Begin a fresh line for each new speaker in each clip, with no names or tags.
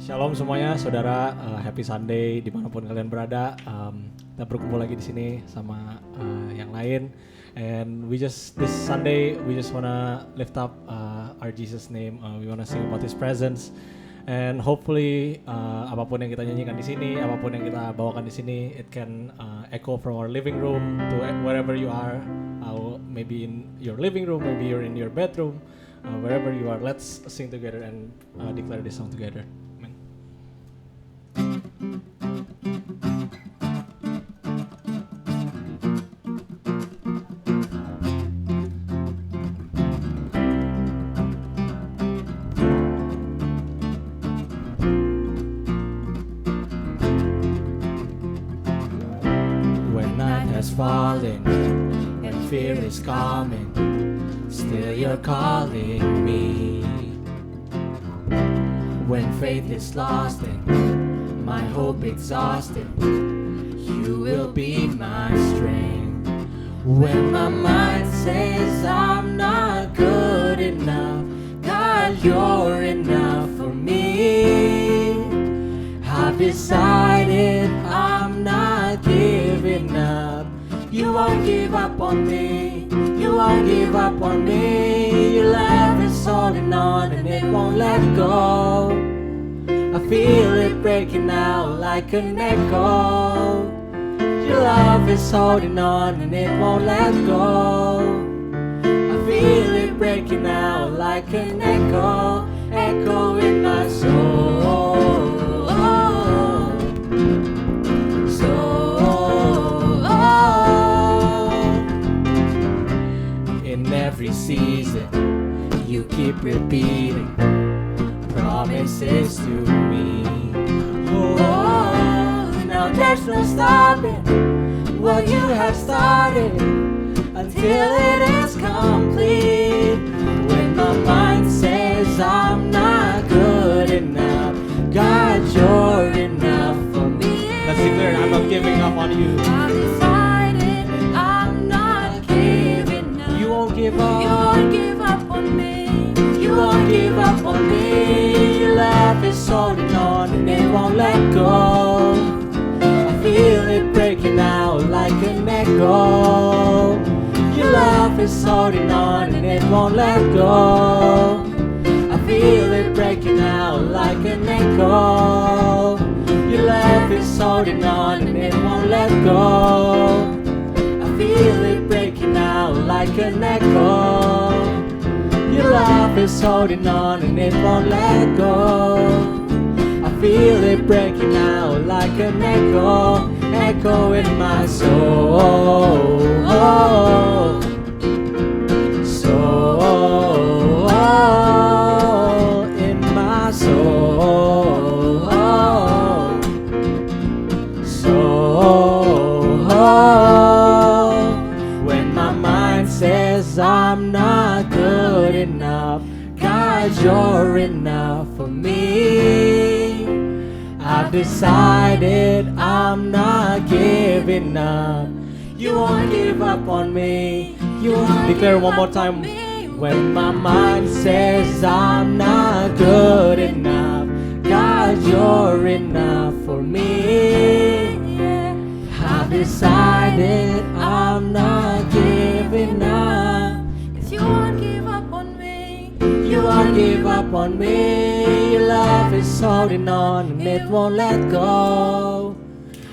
Shalom semuanya, saudara. Happy Sunday dimanapun kalian berada. Kita berkumpul lagi di sini sama yang lain. And this Sunday we just wanna lift up our Jesus name. We wanna sing about His presence. And hopefully apapun yang kita nyanyikan di sini, apapun yang kita bawakan di sini, it can echo from our living room to wherever you are. Maybe in your living room, maybe you're in your bedroom. Wherever you are, let's sing together and declare this song together. Falling and fear is coming, still you're calling me. When faith is lost and my hope exhausted, you will be my strength. When my mind says I'm not good enough, God, you're enough for me. I've decided I'm not giving up. You won't give up on me, you won't give up on me. Your love is holding on and it won't let go. I feel it breaking out like an echo. Your love is holding on and it won't let go. I feel it breaking out like an echo, echo in my soul. Every season you keep repeating promises to me. Oh, now there's no stopping what you have started until it is complete. When my mind says I'm not good enough, God, you're enough for me. Let's declare I'm not giving up on you. Give up. You won't give up on me. You won't give up on me. Your love is holding on and it won't let go. I feel it breaking out like an echo. Your love is holding on and it won't let go. I feel it breaking out like an echo. Your love is holding on and it won't let go. I feel it breaking out like an echo. Your love is holding on and it won't let go. I feel it breaking out like an echo, echo in my soul. Soul in my soul. Says I'm not good enough, God, you're enough for me. I've decided I'm not giving up. You won't give up on me. You won't declare one more time. When my mind says I'm not good enough, God, you're enough for me. I've decided I'm not giving up. 'Cause you won't give up on me. You won't give up on me. Your love is holding on and it won't let go.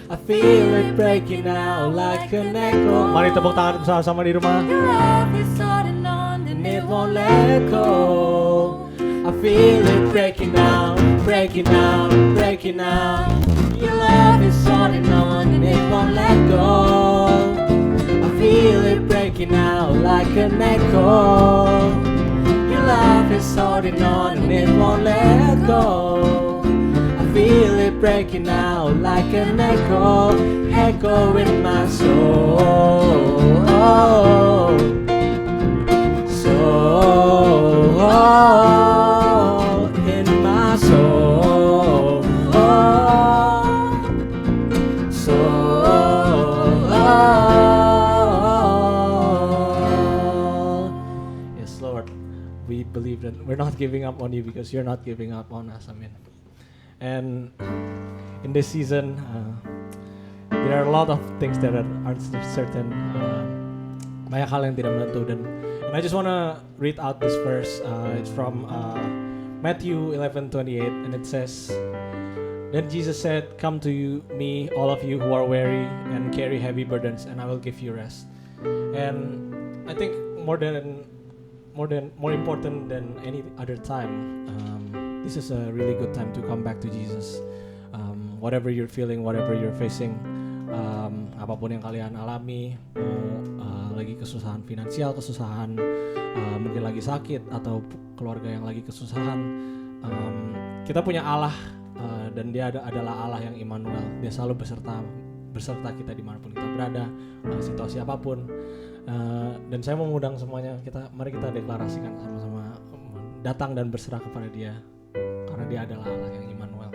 I feel it breaking out like an echo. Mari tepuk tangan bersama-sama di rumah. Your love is holding on and it won't let go. I feel it breaking out, breaking out, breaking out. Your love is holding on and it won't let go. I feel it breaking out like an echo. Your love is holding on and it won't let go. I feel it breaking out like an echo, echo in my soul. Soul in my soul. Yes, Lord, we believe that we're not giving up on you because you're not giving up on us. Amen. And in this season, there are a lot of things that aren't certain. Banyak hal yang tidak menentu and I just wanna read out this verse. It's from Matthew 11:28, and it says, "Then Jesus said, 'Come to me, all of you who are weary and carry heavy burdens, and I will give you rest.'" And I think more important than any other time, this is a really good time to come back to Jesus. Whatever you're feeling, whatever you're facing, apapun yang kalian alami, lagi kesusahan finansial, kesusahan mungkin lagi sakit atau keluarga yang lagi kesusahan, kita punya Allah, dan Dia adalah Allah yang Immanuel. Dia selalu beserta kita dimanapun kita berada, situasi apapun. Dan saya mau mengundang semuanya, mari kita deklarasikan sama-sama, datang dan berserah kepada Dia, karena Dia adalah Allah yang Immanuel.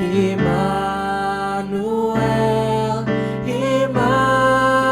Immanuel, Immanuel.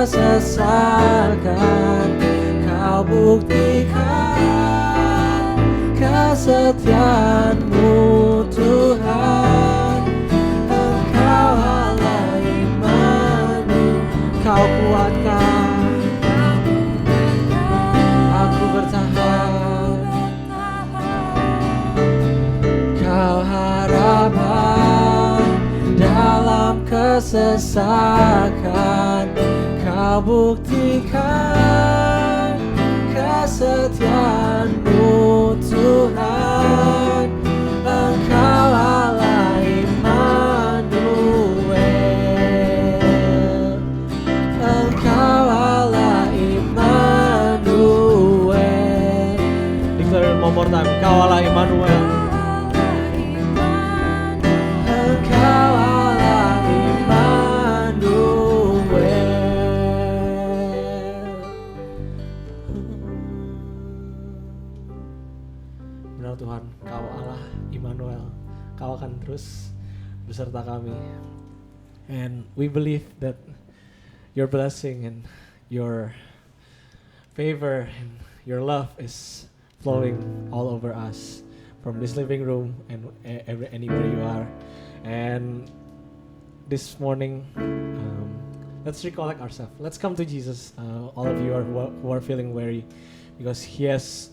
kesesakan, Kau buktikan kesetiaan-Mu Tuhan. Engkau Allah Immanuel, Kau kuatkan aku bertahan, Kau harapan dalam kesesakan, Kau buktikan kesetiaan-Mu Tuhan. Engkau Allah Immanuel, Engkau Allah Immanuel. Declare one more time, Engkau Allah Immanuel. Engkau Allah Immanuel. Benar Tuhan, Kau Allah Immanuel. Kau akan terus beserta kami. And we believe that your blessing and your favor and your love is flowing all over us from this living room and anywhere you are. And this morning, let's recollect ourselves. Let's come to Jesus, all of you who are feeling weary, because He has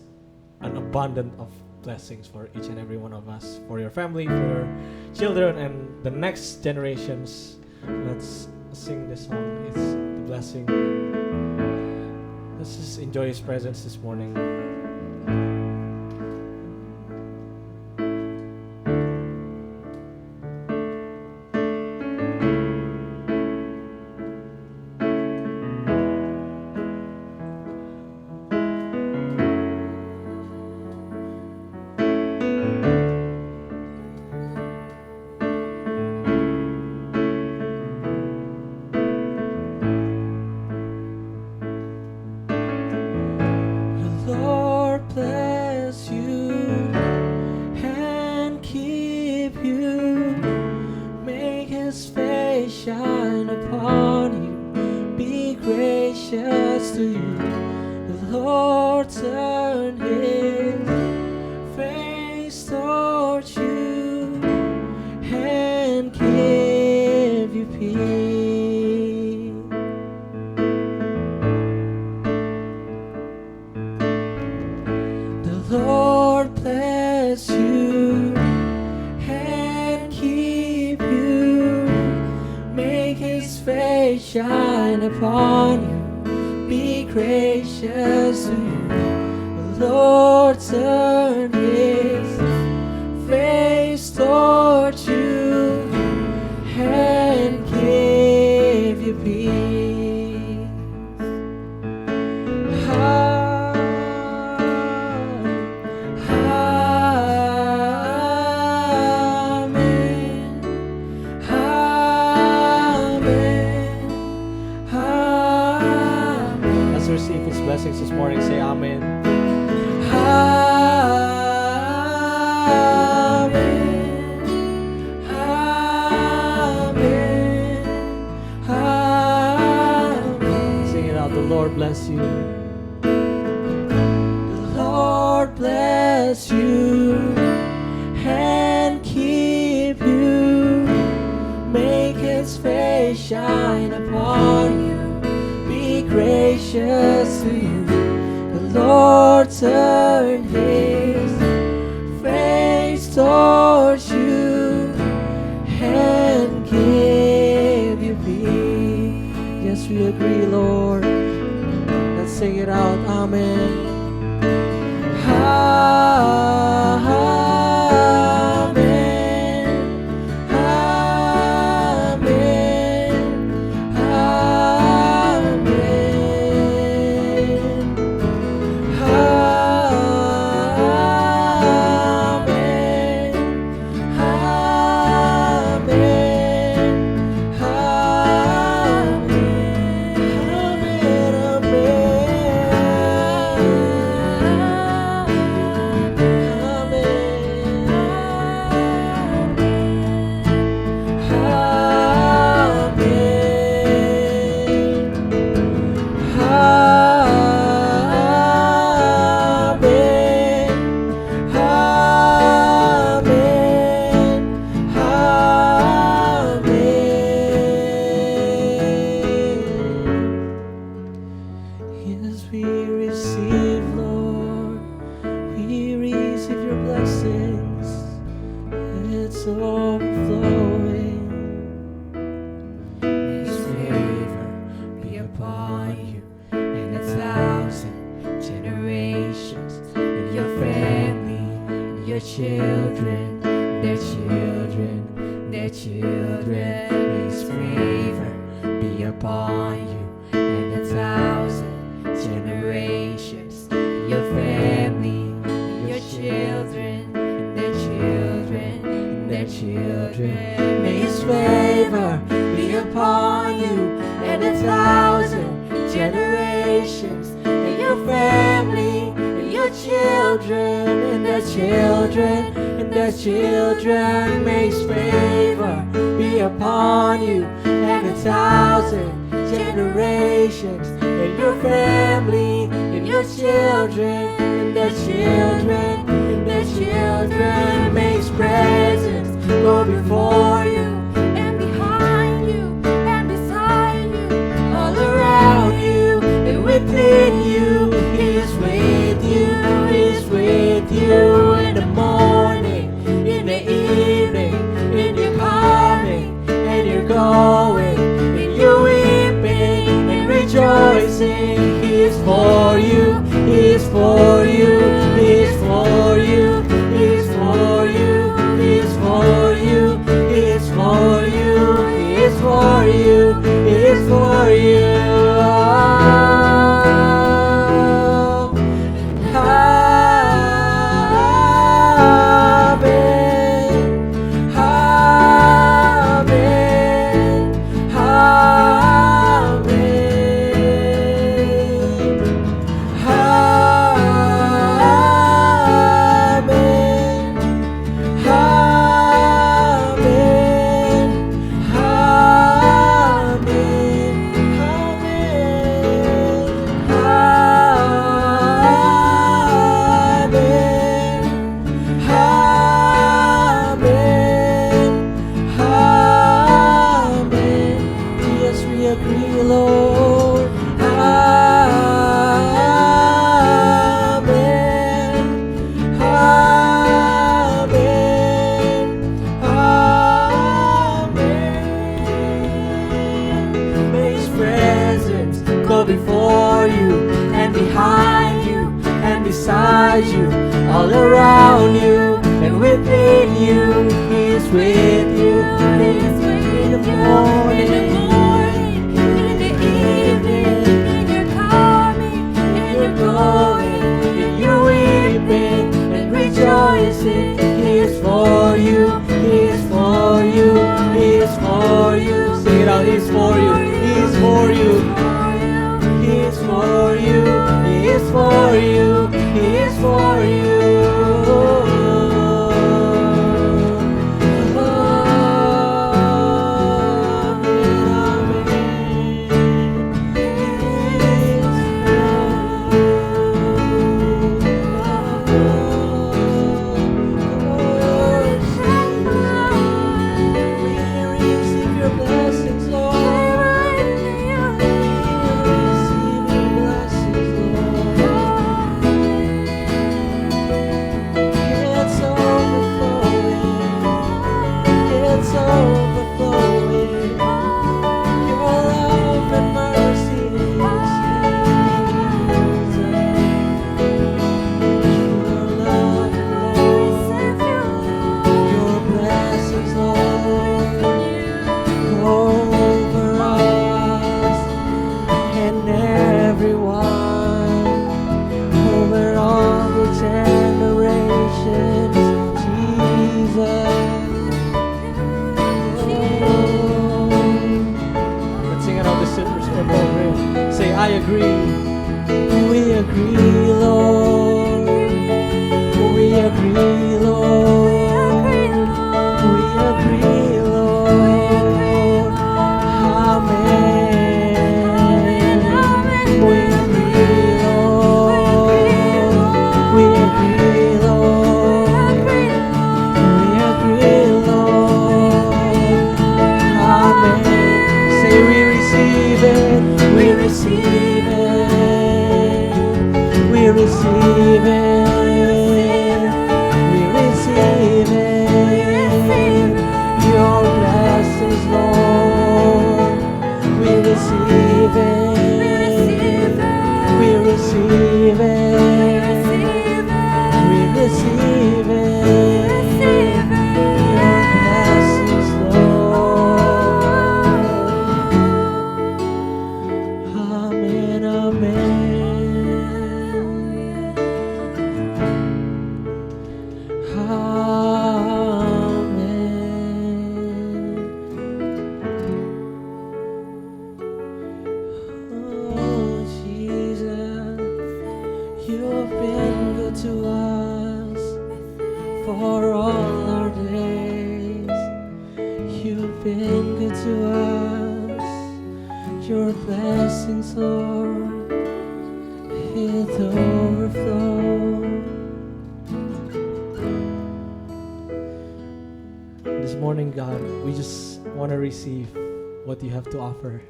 an abundance of blessings for each and every one of us, for your family, for your children, and the next generations. Let's sing this song. It's the blessing. Let's just enjoy His presence this morning. Shine upon you, be gracious to you. The Lord turn His face toward you and give you peace. Receive His blessings this morning. Say amen. Amen. Amen. Amen. Sing it out. The Lord bless you. The Lord bless you and keep you. Make His face shine upon you. Gracious to you, the Lord turn His face towards you and give you peace. Yes, we agree, Lord. Let's sing it out. Amen. be upon you and 1,000 generations, your family, your children, and their children, and their children. May His favor be upon you and 1,000 generations, and your family, and your children, and their children, and their children. May His favor be upon you and 1,000 generations, and your family, and your children, and their children, and their children. May His presence go before you and behind you and beside you, all around you and within you. He is with you, He is with you in the morning, in the evening, in your coming and your going, in your weeping and rejoicing. He is for you, He is for you, He is for you, He is for you, He is for you, He is for you, He is for you, He is for you. Before you and behind you and beside you, all around you and within you. He is with you, He is with you in the morning, in the evening, in your coming, in your going, in your weeping and rejoicing. He is for you, He is for you, He is for you. Say it out, He is for you, He is for you. He is for you, He is for you, He is for you. I agree, we agree, Lord, we agree, Lord, we agree, Lord, amen, we agree, Lord, we agree, Lord, we agree, Lord, amen. Say we receive it, we receive it, we receive it, we receive it, your blessings, Lord, we receive it, we receive it, we receive it, your blessings, Lord. blessings, Lord, with overflow. This morning, God, we just want to receive what you have to offer.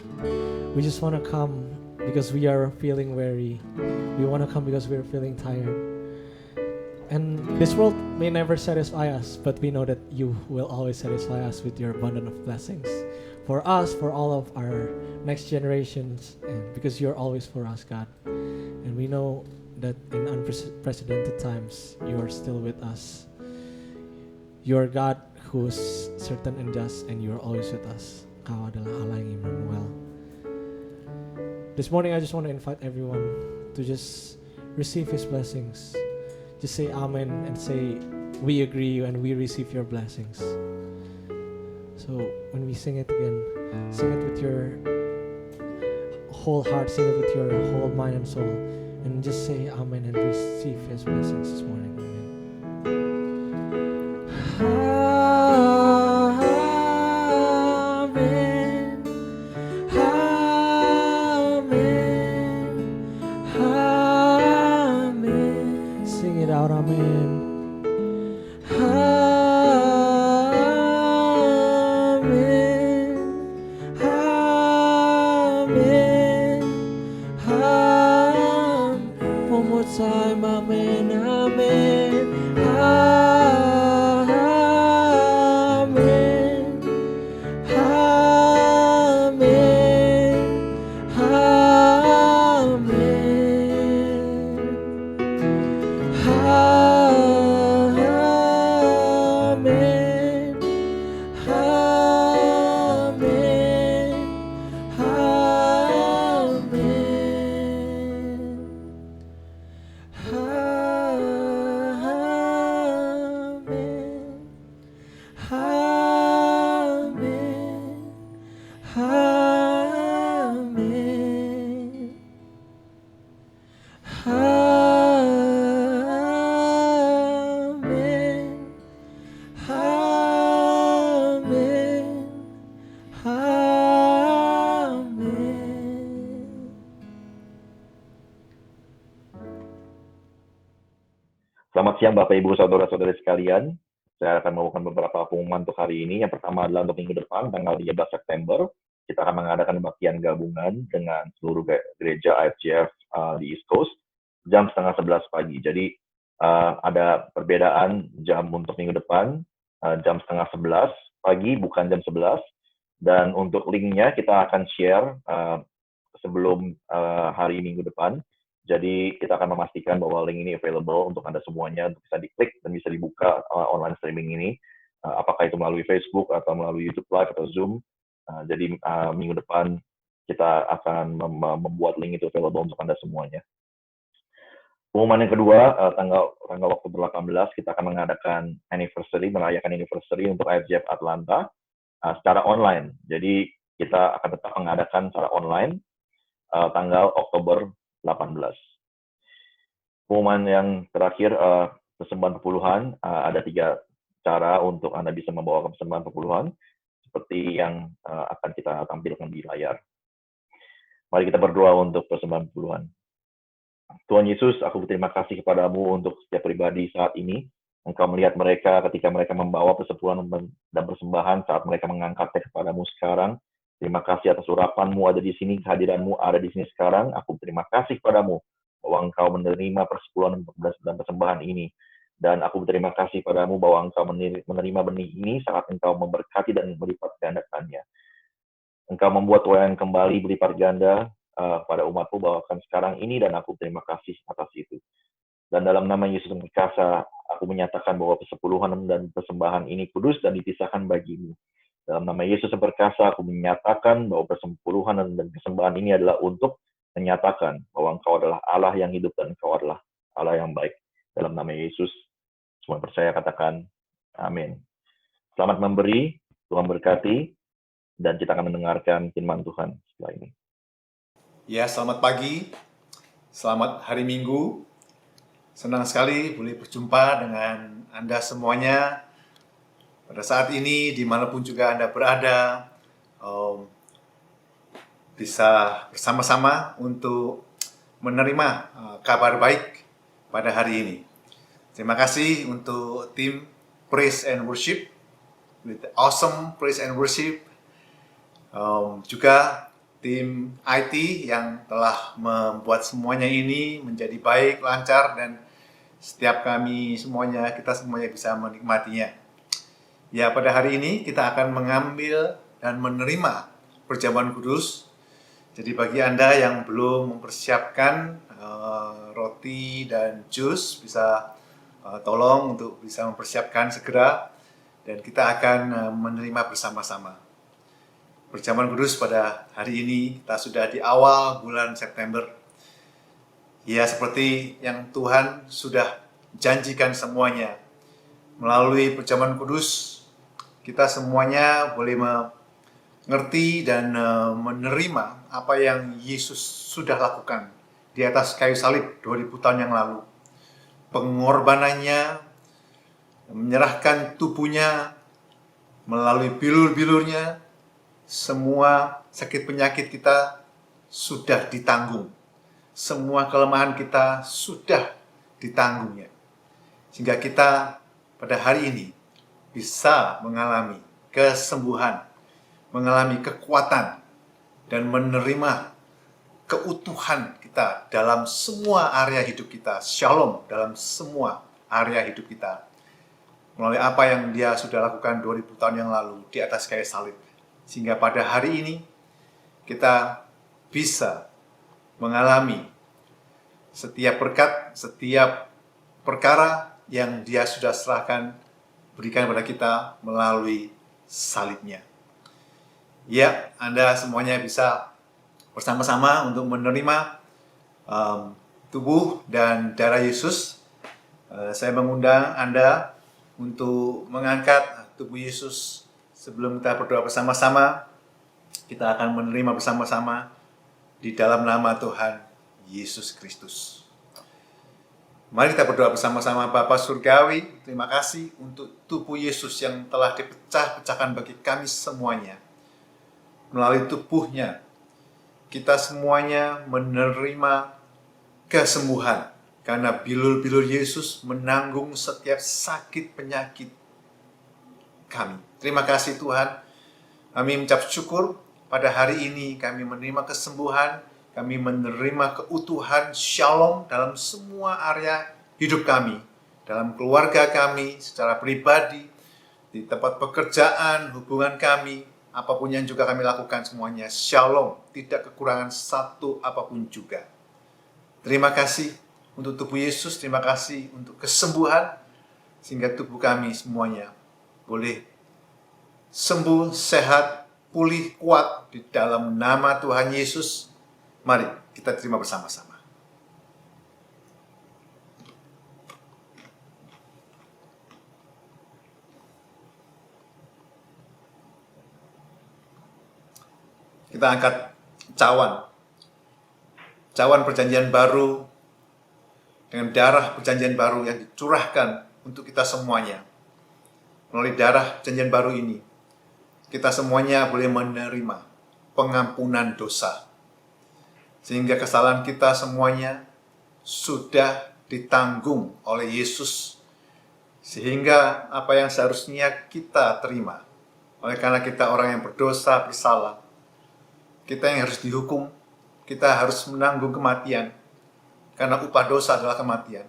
We just want to come because we are feeling weary. We want to come because we're feeling tired. And this world may never satisfy us, but we know that you will always satisfy us with your abundance of blessings. For us, for all of our next generations, and because you're always for us, God. And we know that in unprecedented times, you are still with us. You are God who is certain and just, and you are always with us. Kau adalah Allah yang Immanuel. This morning, I just want to invite everyone to just receive His blessings. Just say amen and say, we agree and we receive your blessings. So when we sing it again, sing it with your whole heart, sing it with your whole mind and soul, and just say amen and receive His blessings this morning. Amen.
Selamat siang Bapak Ibu Saudara-saudari sekalian. Saya akan membawakan beberapa pengumuman untuk hari ini. Yang pertama adalah untuk minggu depan, tanggal 13 September. Kita akan mengadakan kebaktian gabungan dengan seluruh gereja IFGF di East Coast, jam setengah 11 pagi. Jadi ada perbedaan jam untuk minggu depan, jam setengah 11 pagi, bukan jam 11. Dan untuk linknya kita akan share sebelum hari minggu depan. Jadi kita akan memastikan bahwa link ini available untuk Anda semuanya, untuk bisa diklik dan bisa dibuka online streaming ini, apakah itu melalui Facebook atau melalui YouTube Live atau Zoom. Jadi minggu depan kita akan membuat link itu available untuk Anda semuanya. Pengumuman yang kedua, tanggal Oktober 18, kita akan mengadakan merayakan anniversary untuk IFGF Atlanta secara online. Jadi kita akan tetap mengadakan secara online tanggal Oktober 18. Pengumuman yang terakhir, persembahan pepuluhan, ada 3 cara untuk Anda bisa membawa persembahan pepuluhan, seperti yang akan kita tampilkan di layar. Mari kita berdoa untuk persembahan pepuluhan. Tuhan Yesus, aku berterima kasih kepadamu untuk setiap pribadi saat ini. Engkau melihat mereka ketika mereka membawa persepuluhan dan persembahan saat mereka mengangkatnya kepadamu sekarang. Terima kasih atas urapanmu ada di sini, kehadiranmu ada di sini sekarang. Aku berterima kasih padamu bahwa engkau menerima persepuluhan dan persembahan ini. Dan aku berterima kasih padamu bahwa engkau menerima benih ini saat engkau memberkati dan melipat gandakannya. Engkau membuat tuaian kembali berlipat ganda pada umatmu bahkan sekarang ini, dan aku berterima kasih atas itu. Dan dalam nama Yesus yang berkasa, aku menyatakan bahwa persepuluhan dan persembahan ini kudus dan dipisahkan bagimu. Dalam nama Yesus yang berkasa, aku menyatakan bahwa persepuluhan dan persembahan ini adalah untuk menyatakan bahwa engkau adalah Allah yang hidup dan engkau adalah Allah yang baik. Dalam nama Yesus, semua percaya katakan amin. Selamat memberi, Tuhan berkati, dan kita akan mendengarkan firman Tuhan setelah ini.
Ya, selamat pagi, selamat hari Minggu. Senang sekali boleh berjumpa dengan Anda semuanya. Pada saat ini, dimanapun juga Anda berada, bisa bersama-sama untuk menerima kabar baik pada hari ini. Terima kasih untuk tim Praise and Worship, with awesome Praise and Worship. Juga tim IT yang telah membuat semuanya ini menjadi baik, lancar, dan setiap kita semuanya bisa menikmatinya. Ya, pada hari ini kita akan mengambil dan menerima perjamuan kudus. Jadi bagi Anda yang belum mempersiapkan roti dan jus, bisa tolong untuk bisa mempersiapkan segera, dan kita akan menerima bersama-sama. Perjamuan kudus pada hari ini, kita sudah di awal bulan September. Ya, seperti yang Tuhan sudah janjikan semuanya. Melalui perjamuan kudus, kita semuanya boleh mengerti dan menerima apa yang Yesus sudah lakukan di atas kayu salib 2000 tahun yang lalu. Pengorbanannya, menyerahkan tubuhnya melalui bilur-bilurnya, semua sakit penyakit kita sudah ditanggung. Semua kelemahan kita sudah ditanggungnya. Sehingga kita pada hari ini bisa mengalami kesembuhan, mengalami kekuatan, dan menerima keutuhan kita dalam semua area hidup kita. Shalom dalam semua area hidup kita. Melalui apa yang Dia sudah lakukan 2000 tahun yang lalu di atas kayu salib. Sehingga pada hari ini kita bisa mengalami setiap berkat, setiap perkara yang Dia sudah serahkan, berikan kepada kita melalui salibnya. Ya, Anda semuanya bisa bersama-sama untuk menerima tubuh dan darah Yesus. Saya mengundang Anda untuk mengangkat tubuh Yesus. Sebelum kita berdoa bersama-sama, kita akan menerima bersama-sama di dalam nama Tuhan Yesus Kristus. Mari kita berdoa bersama-sama. Bapa Surgawi, terima kasih untuk tubuh Yesus yang telah dipecah-pecahkan bagi kami semuanya. Melalui tubuhnya, kita semuanya menerima kesembuhan. Karena bilur-bilur Yesus menanggung setiap sakit penyakit kami. Terima kasih Tuhan. Kami mengucap syukur pada hari ini kami menerima kesembuhan. Kami menerima keutuhan shalom dalam semua area hidup kami. Dalam keluarga kami, secara pribadi, di tempat pekerjaan, hubungan kami, apapun yang juga kami lakukan semuanya. Shalom, tidak kekurangan satu apapun juga. Terima kasih untuk tubuh Yesus, terima kasih untuk kesembuhan, sehingga tubuh kami semuanya boleh sembuh, sehat, pulih, kuat di dalam nama Tuhan Yesus. Mari kita terima bersama-sama. Kita angkat cawan. Cawan perjanjian baru dengan darah perjanjian baru yang dicurahkan untuk kita semuanya. Melalui darah perjanjian baru ini, kita semuanya boleh menerima pengampunan dosa. Sehingga kesalahan kita semuanya sudah ditanggung oleh Yesus. Sehingga apa yang seharusnya kita terima, oleh karena kita orang yang berdosa, bersalah, kita yang harus dihukum, kita harus menanggung kematian. Karena upah dosa adalah kematian.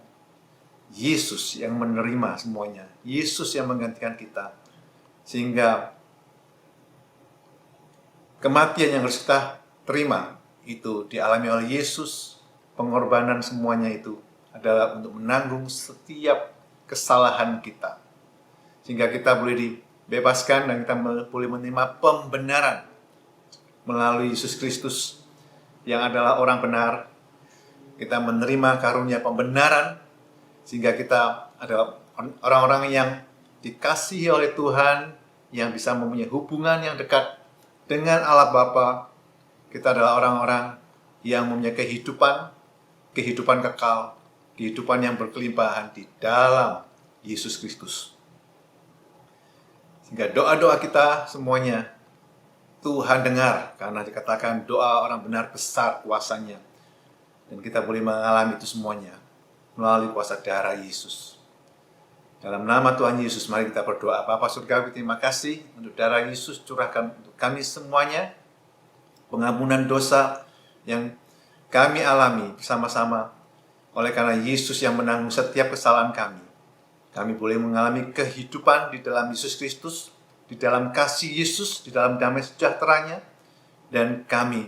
Yesus yang menerima semuanya. Yesus yang menggantikan kita. Sehingga kematian yang harus kita terima itu dialami oleh Yesus. Pengorbanan semuanya itu adalah untuk menanggung setiap kesalahan kita. Sehingga kita boleh dibebaskan dan kita boleh menerima pembenaran melalui Yesus Kristus yang adalah orang benar. Kita menerima karunia pembenaran sehingga kita adalah orang-orang yang dikasihi oleh Tuhan, yang bisa mempunyai hubungan yang dekat dengan Allah Bapa. Kita adalah orang-orang yang mempunyai kehidupan kekal, kehidupan yang berkelimpahan di dalam Yesus Kristus. Sehingga doa-doa kita semuanya Tuhan dengar, karena dikatakan doa orang benar besar kuasanya. Dan kita boleh mengalami itu semuanya melalui kuasa darah Yesus. Dalam nama Tuhan Yesus, mari kita berdoa. Bapa Surgawi, terima kasih untuk darah Yesus curahkan untuk kami semuanya. Pengampunan dosa yang kami alami bersama-sama. Oleh karena Yesus yang menanggung setiap kesalahan kami. Kami boleh mengalami kehidupan di dalam Yesus Kristus, di dalam kasih Yesus, di dalam damai sejahteranya. Dan kami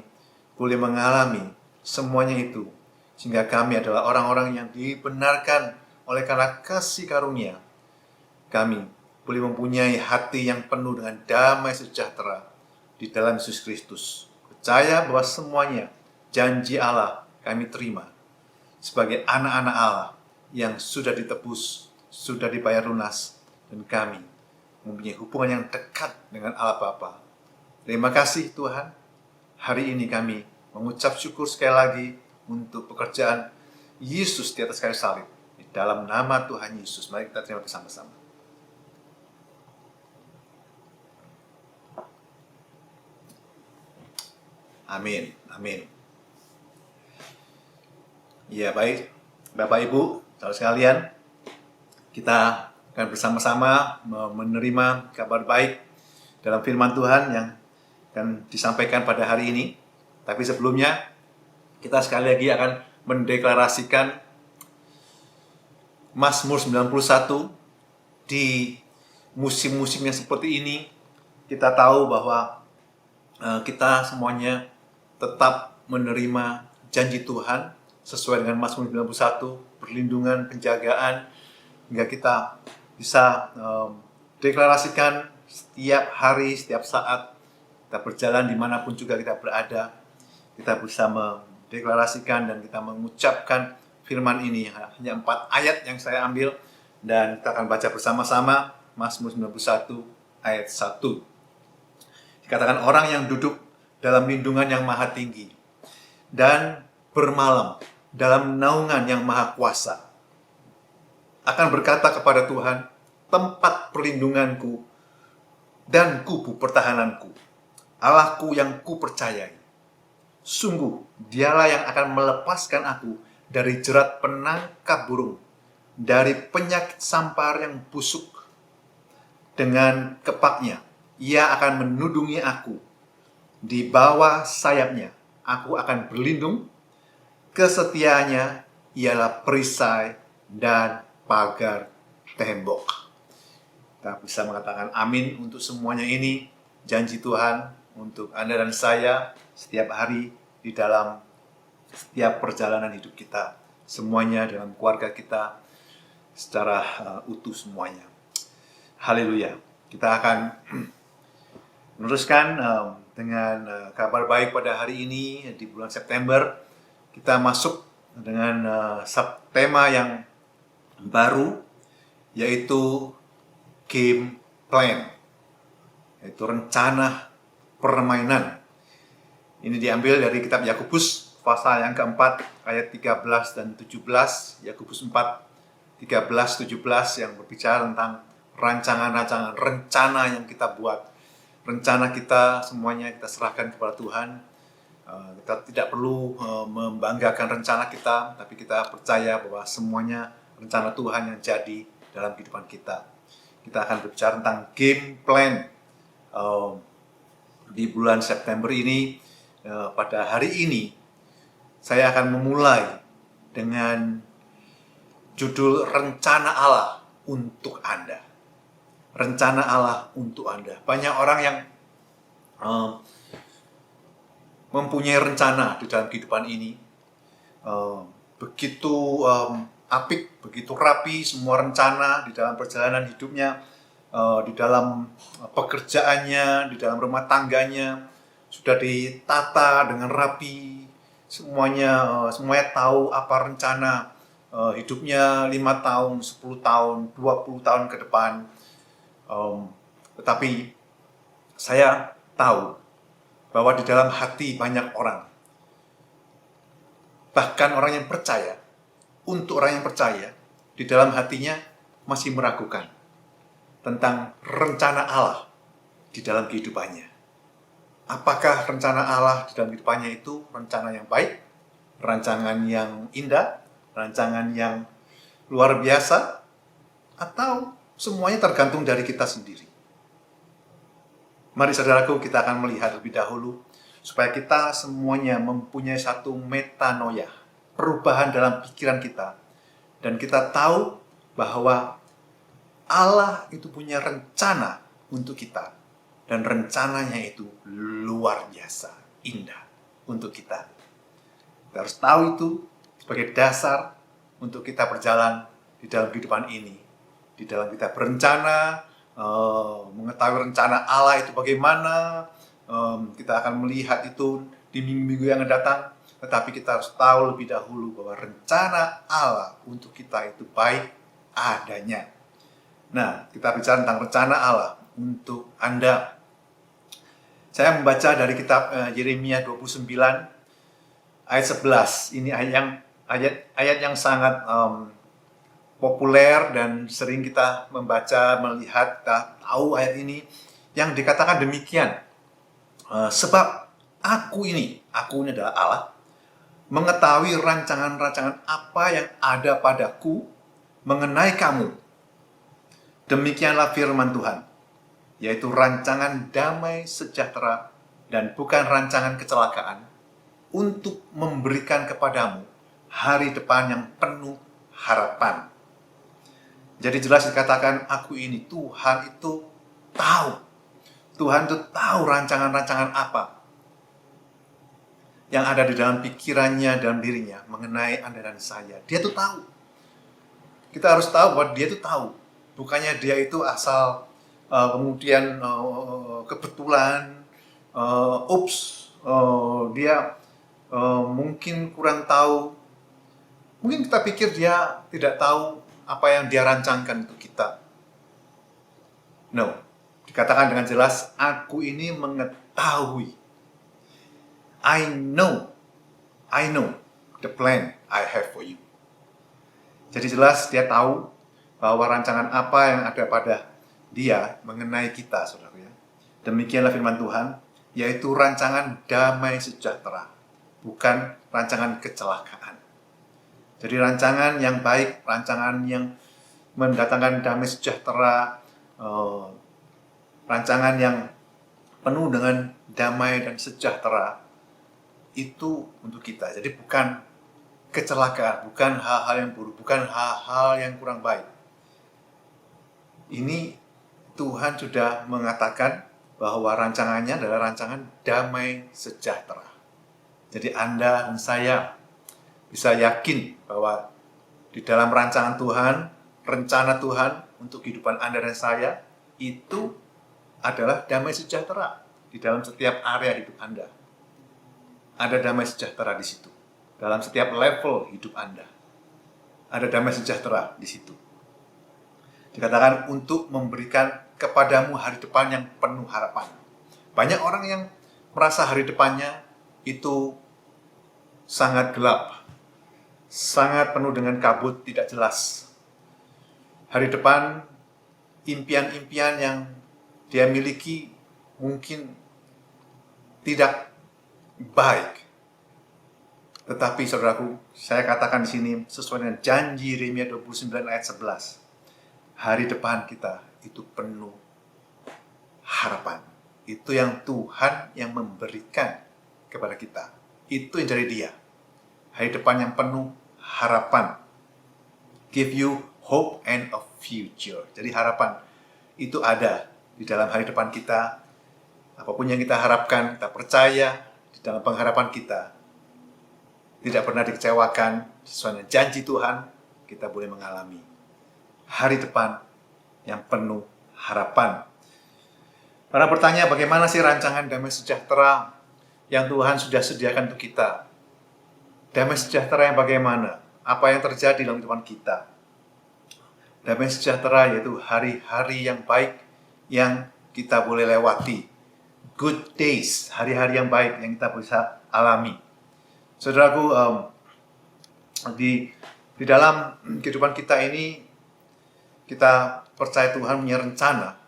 boleh mengalami semuanya itu. Sehingga kami adalah orang-orang yang dibenarkan oleh karena kasih karunia. Kami boleh mempunyai hati yang penuh dengan damai sejahtera di dalam Yesus Kristus. Percaya bahwa semuanya janji Allah kami terima sebagai anak-anak Allah yang sudah ditebus, sudah dibayar lunas, dan kami mempunyai hubungan yang dekat dengan Allah Bapa. Terima kasih Tuhan. Hari ini kami mengucap syukur sekali lagi untuk pekerjaan Yesus di atas kayu salib. Di dalam nama Tuhan Yesus, mari kita terima bersama-sama. Amin, amin. Ya baik, Bapak Ibu, saudara sekalian, kita akan bersama-sama menerima kabar baik dalam firman Tuhan yang akan disampaikan pada hari ini. Tapi sebelumnya, kita sekali lagi akan mendeklarasikan Mazmur 91 di musim-musim yang seperti ini. Kita tahu bahwa kita semuanya tetap menerima janji Tuhan sesuai dengan Mazmur 91, perlindungan, penjagaan, hingga kita bisa deklarasikan setiap hari, setiap saat kita berjalan dimanapun juga kita berada, kita bisa mendeklarasikan dan kita mengucapkan firman ini. Hanya 4 ayat yang saya ambil dan kita akan baca bersama-sama Mazmur 91 ayat 1. Dikatakan orang yang duduk dalam lindungan yang maha tinggi dan bermalam dalam naungan yang maha kuasa akan berkata kepada Tuhan, tempat perlindunganku dan kubu pertahananku, Allahku yang kupercayai. Sungguh dialah yang akan melepaskan aku dari jerat penangkap burung, dari penyakit sampar yang busuk. Dengan kepaknya ia akan menudungi aku, di bawah sayapnya aku akan berlindung. Kesetiaannya ialah perisai dan pagar tembok. Kita bisa mengatakan amin untuk semuanya ini. Janji Tuhan untuk Anda dan saya setiap hari di dalam setiap perjalanan hidup kita. Semuanya dalam keluarga kita secara utuh semuanya. Haleluya. Kita akan meneruskan dengan kabar baik pada hari ini di bulan September. Kita masuk dengan subtema yang baru, yaitu game plan, yaitu rencana permainan. Ini diambil dari kitab Yakobus pasal yang keempat ayat 13 dan 17, Yakobus 4 13 17 yang berbicara tentang rancangan-rancangan, rencana yang kita buat, rencana kita semuanya kita serahkan kepada Tuhan. Kita tidak perlu membanggakan rencana kita, tapi kita percaya bahwa semuanya rencana Tuhan yang jadi dalam kehidupan kita. Kita akan berbicara tentang game plan di bulan September ini. Pada hari ini saya akan memulai dengan judul rencana Allah untuk Anda. Rencana Allah untuk Anda. Banyak orang yang mempunyai rencana di dalam kehidupan ini. Begitu apik, begitu rapi semua rencana di dalam perjalanan hidupnya, di dalam pekerjaannya, di dalam rumah tangganya, sudah ditata dengan rapi. Semuanya tahu apa rencana hidupnya 5 tahun, 10 tahun, 20 tahun ke depan. Tetapi saya tahu bahwa di dalam hati banyak orang, bahkan orang yang percaya, untuk orang yang percaya, di dalam hatinya masih meragukan tentang rencana Allah di dalam kehidupannya. Apakah rencana Allah di dalam kehidupannya itu rencana yang baik, rancangan yang indah, rancangan yang luar biasa, atau semuanya tergantung dari kita sendiri? Mari saudaraku, kita akan melihat lebih dahulu supaya kita semuanya mempunyai satu metanoia, perubahan dalam pikiran kita, dan kita tahu bahwa Allah itu punya rencana untuk kita, dan rencananya itu luar biasa indah untuk kita. Kita harus tahu itu sebagai dasar untuk kita berjalan di dalam kehidupan ini, di dalam kita berencana, mengetahui rencana Allah itu bagaimana. Kita akan melihat itu di minggu-minggu yang akan datang, tetapi kita harus tahu lebih dahulu bahwa rencana Allah untuk kita itu baik adanya. Nah, kita bicara tentang rencana Allah untuk Anda. Saya membaca dari kitab Yeremia 29 ayat 11. Ini ayat yang sangat populer dan sering kita membaca, melihat, kita tahu ayat ini yang dikatakan demikian. Sebab aku ini adalah Allah, mengetahui rancangan-rancangan apa yang ada padaku mengenai kamu. Demikianlah firman Tuhan, yaitu rancangan damai sejahtera dan bukan rancangan kecelakaan, untuk memberikan kepadamu hari depan yang penuh harapan. Jadi jelas dikatakan aku ini, Tuhan itu tahu. Tuhan itu tahu rancangan-rancangan apa yang ada di dalam pikirannya, dalam dirinya mengenai Anda dan saya. Dia itu tahu. Kita harus tahu bahwa dia itu tahu. Bukannya dia itu asal kemudian kebetulan, dia mungkin kurang tahu. Mungkin kita pikir dia tidak tahu apa yang dia rancangkan untuk kita. No, dikatakan dengan jelas, aku ini mengetahui. I know the plan I have for you. Jadi jelas dia tahu bahwa rancangan apa yang ada pada dia mengenai kita, saudara ya. Demikianlah firman Tuhan, yaitu rancangan damai sejahtera, bukan rancangan kecelakaan. Jadi rancangan yang baik, rancangan yang mendatangkan damai sejahtera, rancangan yang penuh dengan damai dan sejahtera, itu untuk kita. Jadi bukan kecelakaan, bukan hal-hal yang buruk, bukan hal-hal yang kurang baik. Ini Tuhan sudah mengatakan bahwa rancangannya adalah rancangan damai sejahtera. Jadi Anda dan saya bisa yakin bahwa di dalam rancangan Tuhan, rencana Tuhan untuk kehidupan Anda dan saya, itu adalah damai sejahtera di dalam setiap area hidup Anda. Ada damai sejahtera di situ. Dalam setiap level hidup Anda, ada damai sejahtera di situ. Dikatakan untuk memberikan kepadamu hari depan yang penuh harapan. Banyak orang yang merasa hari depannya itu sangat gelap, sangat penuh dengan kabut, tidak jelas. Hari depan, impian-impian yang dia miliki mungkin tidak baik. Tetapi saudaraku, saya katakan di sini sesuai dengan janji Yeremia 29 ayat 11. Hari depan kita itu penuh harapan. Itu yang Tuhan yang memberikan kepada kita. Itu yang dari Dia. Hari depan yang penuh harapan. Give you hope and a future. Jadi harapan itu ada di dalam hari depan kita. Apapun yang kita harapkan, kita percaya di dalam pengharapan kita tidak pernah dikecewakan. Sesuai dengan janji Tuhan, kita boleh mengalami hari depan yang penuh harapan. Orang bertanya, bagaimana sih rancangan damai sejahtera yang Tuhan sudah sediakan untuk kita? Damai sejahtera yang bagaimana? Apa yang terjadi dalam kehidupan kita? Damai sejahtera yaitu hari-hari yang baik yang kita boleh lewati. Good days, hari-hari yang baik yang kita bisa alami. Saudaraku, di dalam kehidupan kita ini, kita percaya Tuhan punya rencana,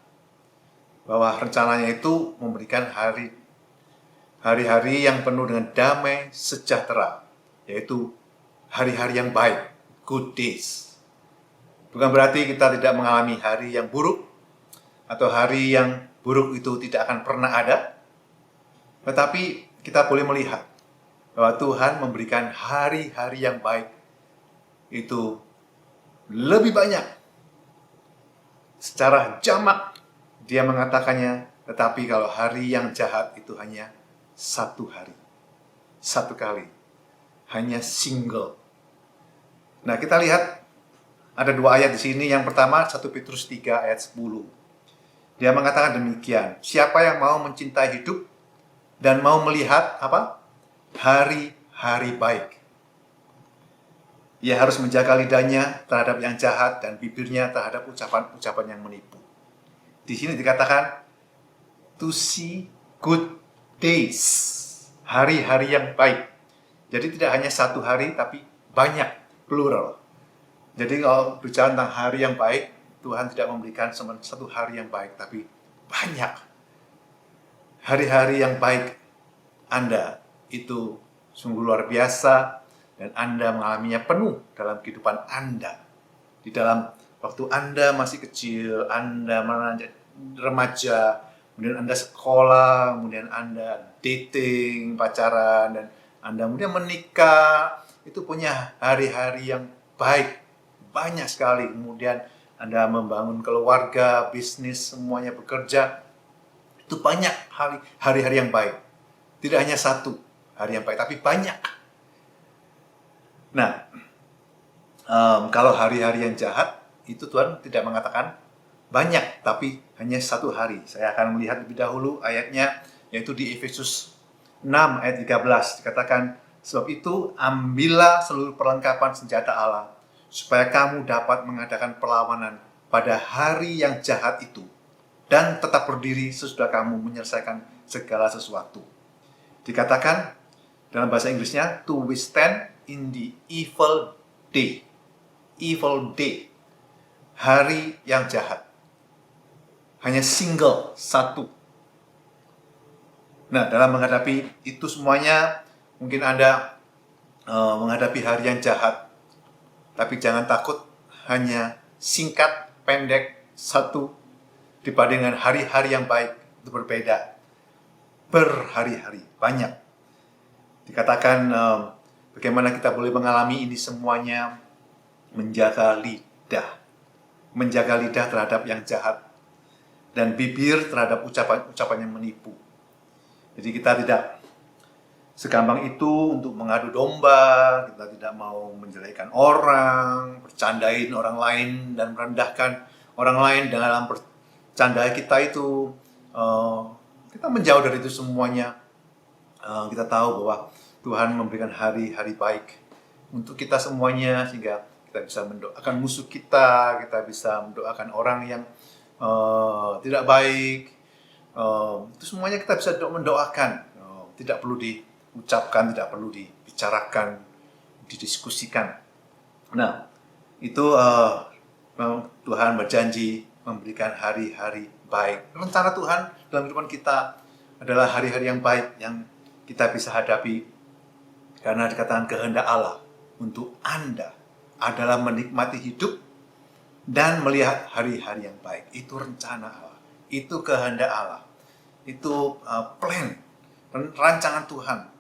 bahwa rencananya itu memberikan hari hari-hari yang penuh dengan damai sejahtera, yaitu hari-hari yang baik, good days. Bukan berarti kita tidak mengalami hari yang buruk, atau hari yang buruk itu tidak akan pernah ada, tetapi kita boleh melihat bahwa Tuhan memberikan hari-hari yang baik itu lebih banyak. Secara jamak dia mengatakannya, tetapi kalau hari yang jahat itu hanya satu hari, satu kali, hanya single. Nah, kita lihat ada dua ayat di sini. Yang pertama 1 Petrus 3 ayat 10. Dia mengatakan demikian, siapa yang mau mencintai hidup dan mau melihat apa? Hari-hari baik. Ia harus menjaga lidahnya terhadap yang jahat dan bibirnya terhadap ucapan-ucapan yang menipu. Di sini dikatakan to see good days, hari-hari yang baik. Jadi tidak hanya satu hari, tapi banyak, plural. Jadi kalau bicara tentang hari yang baik, Tuhan tidak memberikan cuma satu hari yang baik, tapi banyak. Hari-hari yang baik Anda itu sungguh luar biasa, dan Anda mengalaminya penuh dalam kehidupan Anda. Di dalam waktu Anda masih kecil, Anda remaja, kemudian Anda sekolah, kemudian Anda dating, pacaran, dan Anda kemudian menikah, itu punya hari-hari yang baik, banyak sekali. Kemudian Anda membangun keluarga, bisnis, semuanya bekerja, itu banyak hari-hari yang baik. Tidak hanya satu hari yang baik, tapi banyak. Nah, kalau hari-hari yang jahat, itu Tuhan tidak mengatakan banyak, tapi hanya satu hari. Saya akan melihat lebih dahulu ayatnya, yaitu di Efesus 6 ayat 13. Dikatakan, sebab itu ambillah seluruh perlengkapan senjata Allah, supaya kamu dapat mengadakan perlawanan pada hari yang jahat itu, dan tetap berdiri sesudah kamu menyelesaikan segala sesuatu. Dikatakan dalam bahasa Inggrisnya, to withstand in the evil day. Evil day. Hari yang jahat. Hanya single, satu. Nah, dalam menghadapi itu semuanya, mungkin Anda menghadapi hari yang jahat. Tapi jangan takut, hanya singkat, pendek, satu. Dibandingkan hari-hari yang baik, itu berbeda. Berhari-hari, banyak. Dikatakan bagaimana kita boleh mengalami ini semuanya, menjaga lidah. Menjaga lidah terhadap yang jahat. Dan bibir terhadap ucapan-ucapan yang menipu. Jadi kita tidak segampang itu untuk mengadu domba, kita tidak mau menjelekan orang, bercandain orang lain, dan merendahkan orang lain dalam bercanda kita itu. Kita menjauh dari itu semuanya. Kita tahu bahwa Tuhan memberikan hari-hari baik untuk kita semuanya, sehingga kita bisa mendoakan musuh kita bisa mendoakan orang yang tidak baik. Itu semuanya kita bisa mendoakan. Tidak perlu diucapkan, tidak perlu dibicarakan, didiskusikan. Nah, itu Tuhan berjanji memberikan hari-hari baik. Rencana Tuhan dalam kehidupan kita adalah hari-hari yang baik yang kita bisa hadapi, karena dikatakan kehendak Allah untuk Anda adalah menikmati hidup dan melihat hari-hari yang baik. Itu rencana Allah, itu kehendak Allah, itu plan, rancangan Tuhan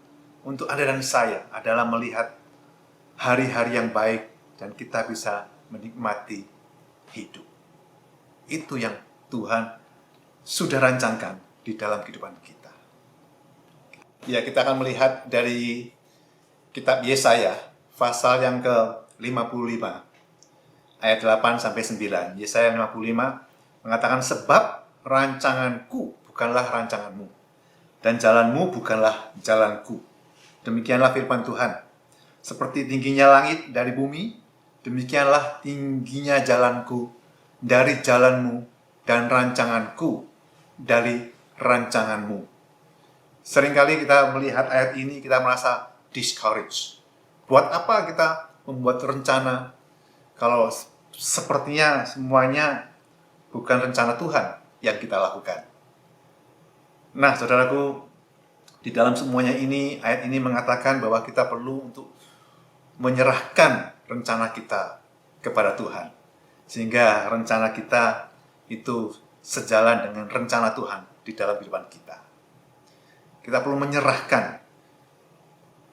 untuk Anda dan saya adalah melihat hari-hari yang baik dan kita bisa menikmati hidup. Itu yang Tuhan sudah rancangkan di dalam kehidupan kita. Ya, kita akan melihat dari kitab Yesaya pasal yang ke-55 ayat 8 sampai 9. Yesaya 55 mengatakan, sebab rancanganku bukanlah rancanganmu dan jalanmu bukanlah jalanku. Demikianlah firman Tuhan. Seperti tingginya langit dari bumi, demikianlah tingginya jalanku dari jalanmu dan rancanganku dari rancanganmu. Seringkali kita melihat ayat ini, kita merasa discouraged. Buat apa kita membuat rencana kalau sepertinya semuanya bukan rencana Tuhan yang kita lakukan? Nah, saudaraku, Di dalam semuanya ini, ayat ini mengatakan bahwa kita perlu untuk menyerahkan rencana kita kepada Tuhan. Sehingga rencana kita itu sejalan dengan rencana Tuhan di dalam kehidupan kita. Kita perlu menyerahkan.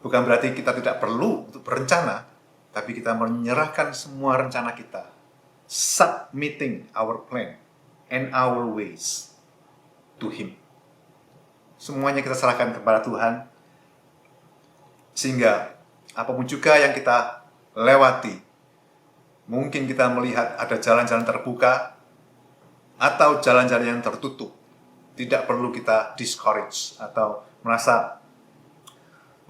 Bukan berarti kita tidak perlu untuk berencana, tapi kita menyerahkan semua rencana kita. Submitting our plan and our ways to Him. Semuanya kita serahkan kepada Tuhan, sehingga apapun juga yang kita lewati, mungkin kita melihat ada jalan-jalan terbuka atau jalan-jalan yang tertutup. Tidak perlu kita discourage atau merasa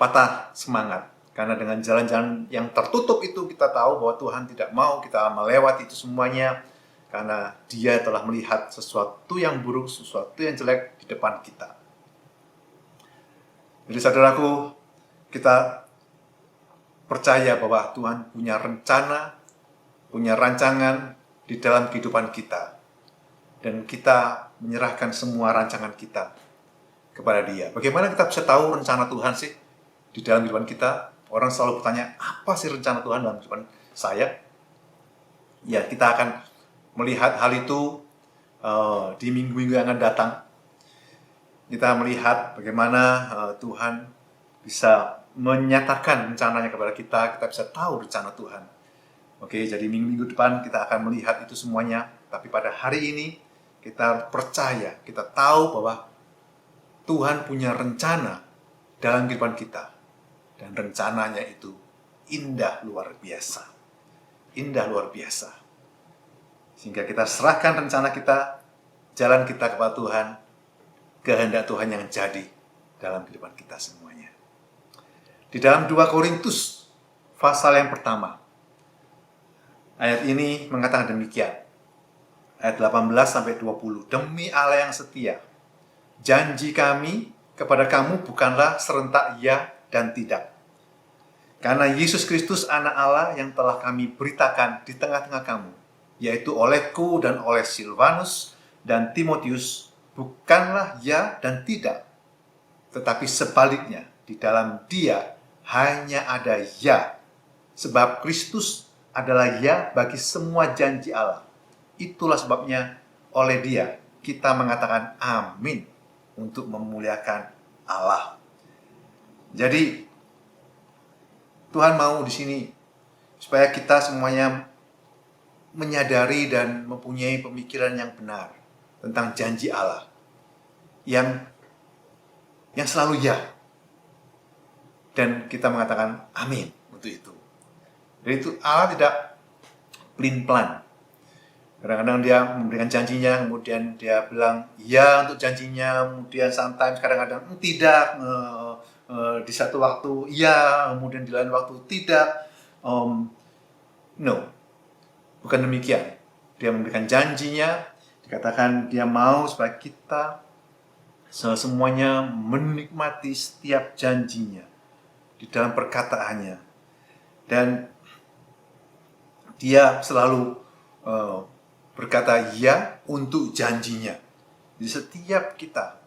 patah semangat. Karena dengan jalan-jalan yang tertutup itu kita tahu bahwa Tuhan tidak mau kita melewati itu semuanya, karena Dia telah melihat sesuatu yang buruk, sesuatu yang jelek di depan kita. Jadi saudaraku, kita percaya bahwa Tuhan punya rencana, punya rancangan di dalam kehidupan kita. Dan kita menyerahkan semua rancangan kita kepada Dia. Bagaimana kita bisa tahu rencana Tuhan sih di dalam kehidupan kita? Orang selalu bertanya, apa sih rencana Tuhan dalam kehidupan saya? Ya, kita akan melihat hal itu di minggu-minggu yang akan datang. Kita melihat bagaimana Tuhan bisa menyatakan rencananya kepada kita bisa tahu rencana Tuhan. Oke, jadi minggu-minggu depan kita akan melihat itu semuanya. Tapi pada hari ini kita percaya, kita tahu bahwa Tuhan punya rencana dalam kehidupan kita. Dan rencananya itu indah luar biasa. Indah luar biasa. Sehingga kita serahkan rencana kita, jalan kita kepada Tuhan, kehendak Tuhan yang jadi dalam kehidupan kita semuanya. Di dalam 2 Korintus pasal yang pertama, ayat ini mengatakan demikian. Ayat 18-20. Demi Allah yang setia, janji kami kepada kamu bukanlah serentak ya dan tidak. Karena Yesus Kristus anak Allah yang telah kami beritakan di tengah-tengah kamu, yaitu olehku dan oleh Silvanus dan Timotius, bukanlah ya dan tidak, tetapi sebaliknya, di dalam Dia hanya ada ya, sebab Kristus adalah ya bagi semua janji Allah. Itulah sebabnya oleh Dia kita mengatakan amin untuk memuliakan Allah. Jadi Tuhan mau di sini supaya kita semuanya menyadari dan mempunyai pemikiran yang benar tentang janji Allah yang selalu ya, dan kita mengatakan amin untuk itu. Jadi itu Allah tidak pelin-pelan. Kadang-kadang Dia memberikan janjinya, kemudian Dia bilang ya untuk janjinya, kemudian sometimes kadang-kadang tidak, di satu waktu ya, kemudian di lain waktu tidak. No, bukan demikian. Dia memberikan janjinya, dikatakan Dia mau supaya kita semuanya menikmati setiap janjinya di dalam perkataannya. Dan Dia selalu berkata ya untuk janjinya. Jadi setiap kita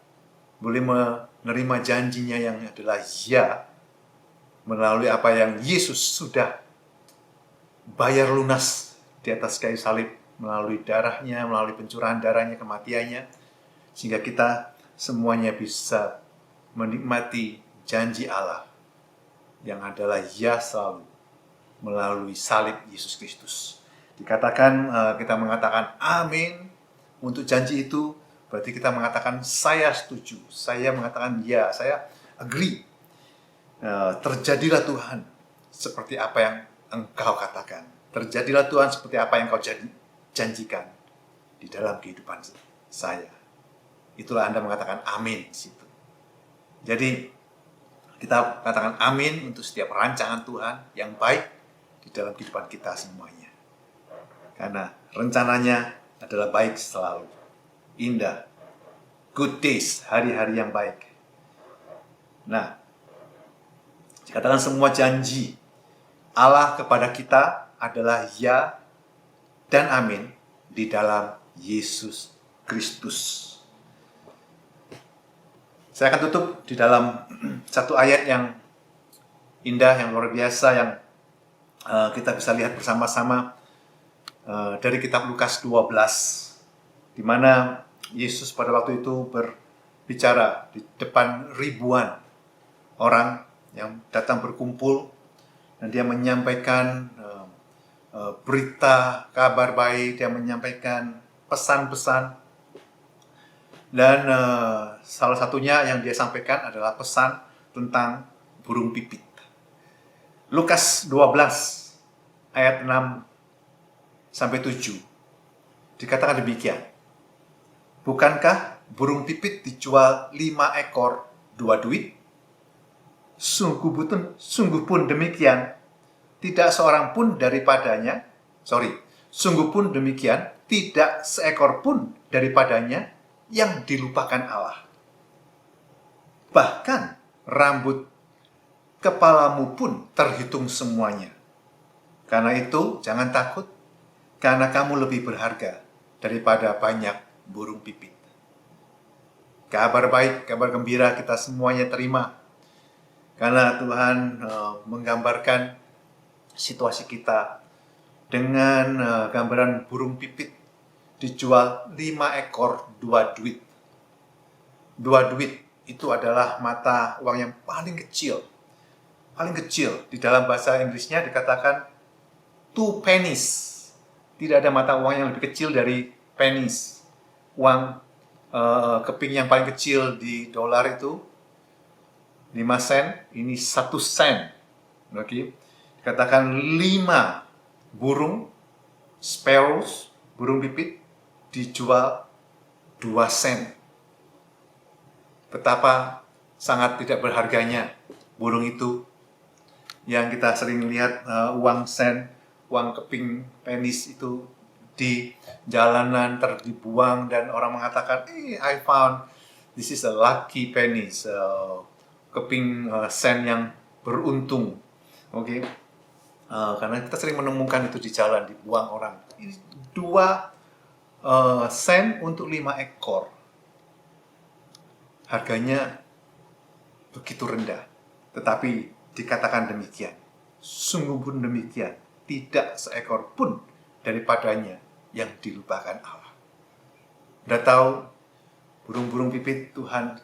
boleh menerima janjinya yang adalah ya melalui apa yang Yesus sudah bayar lunas di atas kayu salib, melalui darahnya, melalui pencurahan darahnya, kematiannya, sehingga kita semuanya bisa menikmati janji Allah yang adalah ya selalu melalui salib Yesus Kristus. Dikatakan, kita mengatakan amin untuk janji itu, berarti kita mengatakan saya setuju, saya mengatakan ya, saya agree. Terjadilah Tuhan seperti apa yang Engkau katakan. Terjadilah Tuhan seperti apa yang Engkau janjikan di dalam kehidupan saya. Itulah Anda mengatakan amin di situ. Jadi kita katakan amin untuk setiap rancangan Tuhan yang baik di dalam kehidupan kita semuanya. Karena rencananya adalah baik selalu. Indah. Good days, hari-hari yang baik. Nah, dikatakan semua janji Allah kepada kita adalah ya dan amin di dalam Yesus Kristus. Saya akan tutup di dalam satu ayat yang indah, yang luar biasa, yang kita bisa lihat bersama-sama dari kitab Lukas 12, di mana Yesus pada waktu itu berbicara di depan ribuan orang yang datang berkumpul, dan dia menyampaikan berita, kabar baik, dia menyampaikan pesan-pesan. Dan salah satunya yang dia sampaikan adalah pesan tentang burung pipit. Lukas 12 ayat 6 sampai 7 dikatakan demikian. Bukankah burung pipit dijual 5 ekor 2 duit? Sungguh pun demikian, tidak seekor pun daripadanya yang dilupakan Allah. Bahkan rambut kepalamu pun terhitung semuanya. Karena itu jangan takut, karena kamu lebih berharga daripada banyak burung pipit. Kabar baik, kabar gembira kita semuanya terima. Karena Tuhan menggambarkan situasi kita dengan gambaran burung pipit dijual 5 ekor 2 duit. 2 duit itu adalah mata uang yang paling kecil. Paling kecil. Di dalam bahasa Inggrisnya dikatakan 2 pennies. Tidak ada mata uang yang lebih kecil dari pennies. Uang keping yang paling kecil di dolar itu 5 sen, ini 1 sen. Oke. Dikatakan 5 burung sparrows, burung pipit dijual 2 sen. Betapa sangat tidak berharganya burung itu, yang kita sering lihat uang sen, uang keping penis itu di jalanan terdibuang, dan orang mengatakan, I found this is a lucky pennies, keping sen yang beruntung. Oke. Karena kita sering menemukan itu di jalan, dibuang orang. Ini 2 sen untuk 5 ekor. Harganya begitu rendah. Tetapi dikatakan demikian. Sungguh pun demikian. Tidak seekor pun daripadanya yang dilupakan Allah. Anda tahu, burung-burung pipit Tuhan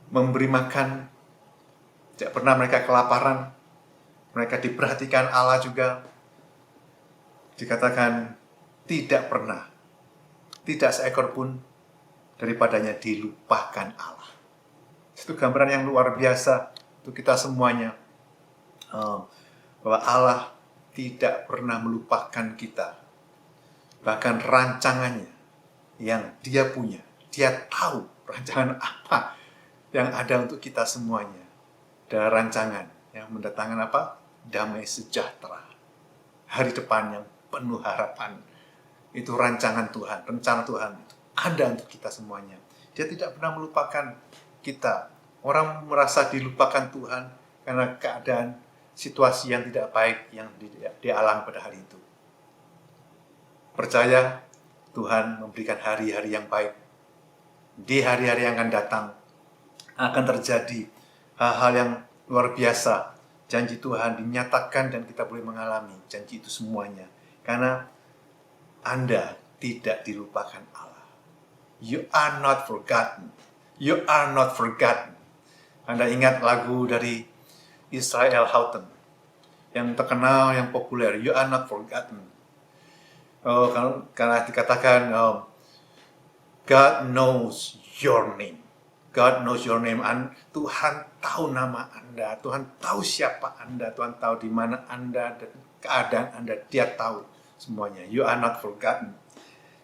memberi makan. Tidak pernah mereka kelaparan. Mereka diperhatikan Allah juga. Dikatakan tidak pernah, tidak seekor pun daripadanya dilupakan Allah. Itu gambaran yang luar biasa untuk kita semuanya, bahwa Allah tidak pernah melupakan kita. Bahkan rancangannya yang Dia punya, Dia tahu rancangan apa yang ada untuk kita semuanya. Ada rancangan yang mendatangkan apa? Damai sejahtera, hari depan yang penuh harapan. Itu rancangan Tuhan, rencana Tuhan itu ada untuk kita semuanya. Dia tidak pernah melupakan kita. Orang merasa dilupakan Tuhan karena keadaan situasi yang tidak baik yang dialami pada hari itu. Percaya, Tuhan memberikan hari-hari yang baik. Di hari-hari yang akan datang akan terjadi hal-hal yang luar biasa. Janji Tuhan dinyatakan dan kita boleh mengalami janji itu semuanya. Karena Anda tidak dilupakan Allah. You are not forgotten. You are not forgotten. Anda ingat lagu dari Israel Houghton yang terkenal, yang populer, You are not forgotten. Karena dikatakan God knows your name. God knows your name. Tuhan tahu nama Anda. Tuhan tahu siapa Anda. Tuhan tahu di mana Anda dan keadaan Anda. Dia tahu semuanya. You are not forgotten.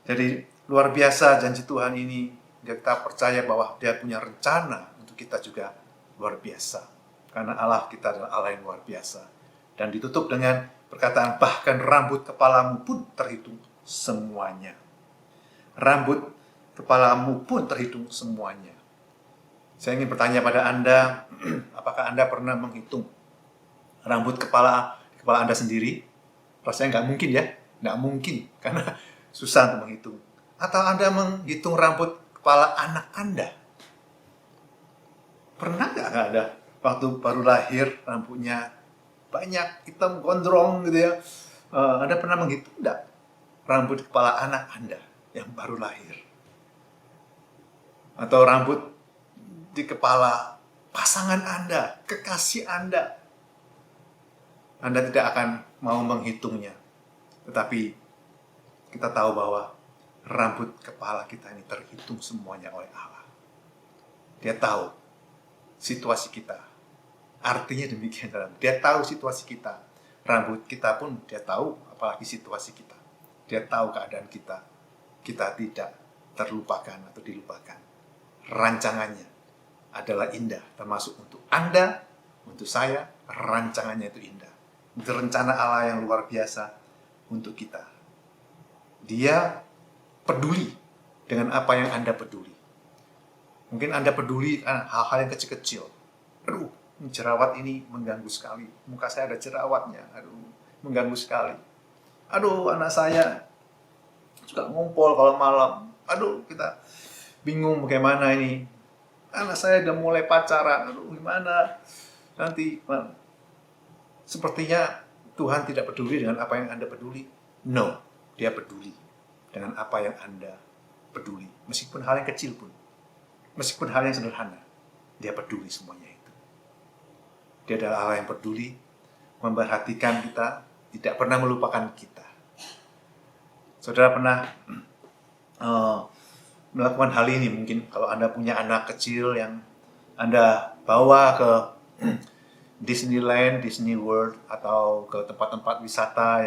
Jadi luar biasa janji Tuhan ini. Kita percaya bahwa Dia punya rencana untuk kita juga luar biasa. Karena Allah kita adalah Allah yang luar biasa. Dan ditutup dengan perkataan, bahkan rambut kepalamu pun terhitung semuanya. Rambut kepalamu pun terhitung semuanya. Saya ingin bertanya pada Anda, apakah Anda pernah menghitung rambut kepala Anda sendiri? Rasanya nggak mungkin ya, nggak mungkin, karena susah untuk menghitung. Atau Anda menghitung rambut kepala anak Anda? Pernah nggak ada waktu baru lahir rambutnya banyak, hitam, gondrong gitu ya. Anda pernah menghitung nggak rambut kepala anak Anda yang baru lahir? Atau rambut di kepala pasangan Anda, kekasih Anda? Anda tidak akan mau menghitungnya. Tetapi kita tahu bahwa rambut kepala kita ini terhitung semuanya oleh Allah. Dia tahu situasi kita. Artinya demikian. Dia tahu situasi kita. Rambut kita pun dia tahu, apalagi situasi kita. Dia tahu keadaan kita. Kita tidak terlupakan atau dilupakan. Rancangannya adalah indah, termasuk untuk Anda, untuk saya, rancangannya itu indah. Itu rencana Allah yang luar biasa untuk kita. Dia peduli dengan apa yang Anda peduli. Mungkin Anda peduli hal-hal yang kecil-kecil. Aduh, jerawat ini mengganggu sekali. Muka saya ada jerawatnya. Aduh, mengganggu sekali. Aduh, anak saya suka ngumpul kalau malam. Aduh, kita bingung bagaimana ini. Anak saya udah mulai pacaran. Aduh, gimana? Nanti, sepertinya Tuhan tidak peduli dengan apa yang Anda peduli. No, Dia peduli dengan apa yang Anda peduli. Meskipun hal yang kecil pun. Meskipun hal yang sederhana. Dia peduli semuanya itu. Dia adalah Allah yang peduli, memperhatikan kita, tidak pernah melupakan kita. Saudara pernah melakukan hal ini mungkin kalau Anda punya anak kecil yang Anda bawa ke Disneyland, Disney World, atau ke tempat-tempat wisata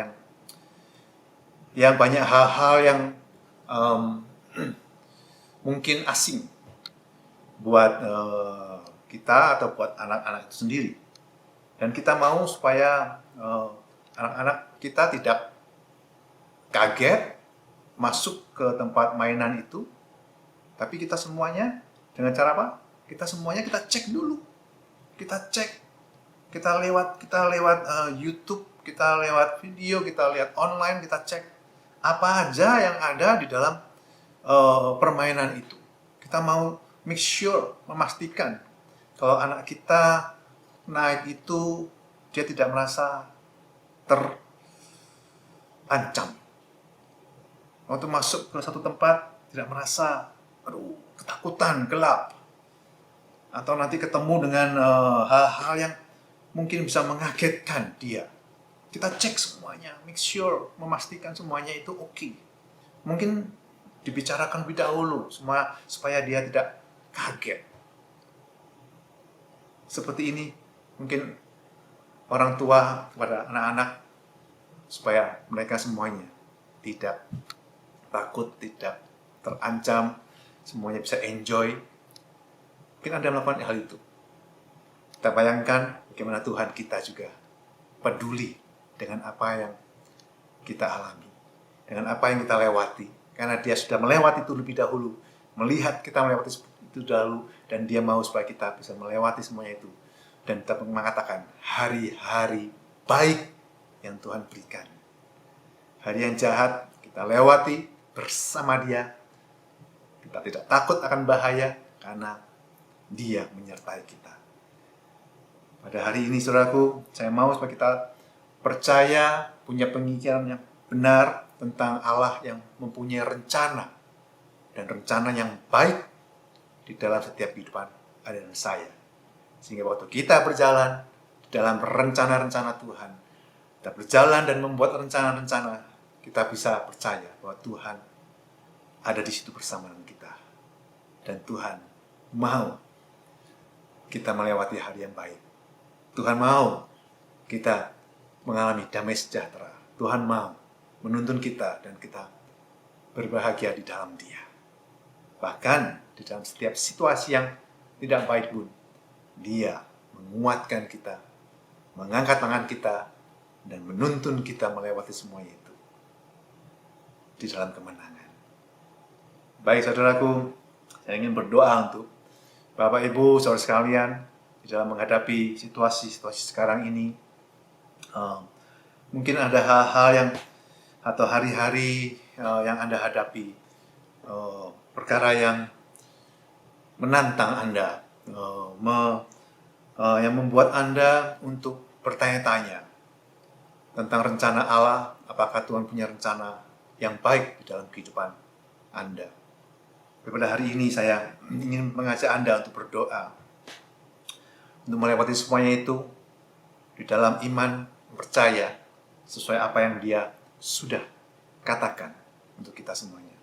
yang banyak hal-hal yang mungkin asing buat kita atau buat anak-anak itu sendiri. Dan kita mau supaya anak-anak kita tidak kaget masuk ke tempat mainan itu, tapi kita semuanya dengan cara apa? Kita semuanya kita cek dulu. Kita cek, kita lewat YouTube, kita lewat video, kita lihat online, kita cek apa aja yang ada di dalam permainan itu. Kita mau make sure, memastikan kalau anak kita naik itu dia tidak merasa terancam. Waktu masuk ke satu tempat tidak merasa ketakutan, gelap. Atau nanti ketemu dengan hal-hal yang mungkin bisa mengagetkan dia. Kita cek semuanya, make sure, memastikan semuanya itu oke. Mungkin dibicarakan lebih dahulu supaya dia tidak kaget. Seperti ini mungkin orang tua kepada anak-anak supaya mereka semuanya tidak takut, tidak terancam, semuanya bisa enjoy. Mungkin Anda melakukan hal itu. Kita bayangkan bagaimana Tuhan kita juga peduli dengan apa yang kita alami, dengan apa yang kita lewati. Karena Dia sudah melewati itu lebih dahulu, melihat kita melewati itu dahulu, dan Dia mau supaya kita bisa melewati semuanya itu. Dan kita mengatakan hari-hari baik yang Tuhan berikan. Hari yang jahat kita lewati bersama Dia. Kita tidak takut akan bahaya karena Dia menyertai kita. Pada hari ini, saudaraku, saya mau supaya kita percaya, punya pemikiran yang benar tentang Allah yang mempunyai rencana. Dan rencana yang baik di dalam setiap kehidupan ada dan saya. Sehingga waktu kita berjalan di dalam rencana-rencana Tuhan, kita berjalan dan membuat rencana-rencana, kita bisa percaya bahwa Tuhan ada di situ bersama dengan kita. Dan Tuhan mau kita melewati hari yang baik. Tuhan mau kita mengalami damai sejahtera. Tuhan mau menuntun kita dan kita berbahagia di dalam Dia. Bahkan di dalam setiap situasi yang tidak baik pun, Dia menguatkan kita, mengangkat tangan kita, dan menuntun kita melewati semuanya itu di dalam kemenangan. Baik saudaraku, saya ingin berdoa untuk Bapak Ibu, saudara sekalian, di dalam menghadapi situasi-situasi sekarang ini. Mungkin ada hal-hal yang atau hari-hari yang Anda hadapi, perkara yang menantang Anda yang membuat Anda untuk bertanya-tanya tentang rencana Allah, apakah Tuhan punya rencana yang baik di dalam kehidupan Anda. Pada hari ini saya ingin mengajak Anda untuk berdoa, untuk melewati semuanya itu di dalam iman, percaya sesuai apa yang Dia sudah katakan untuk kita semuanya.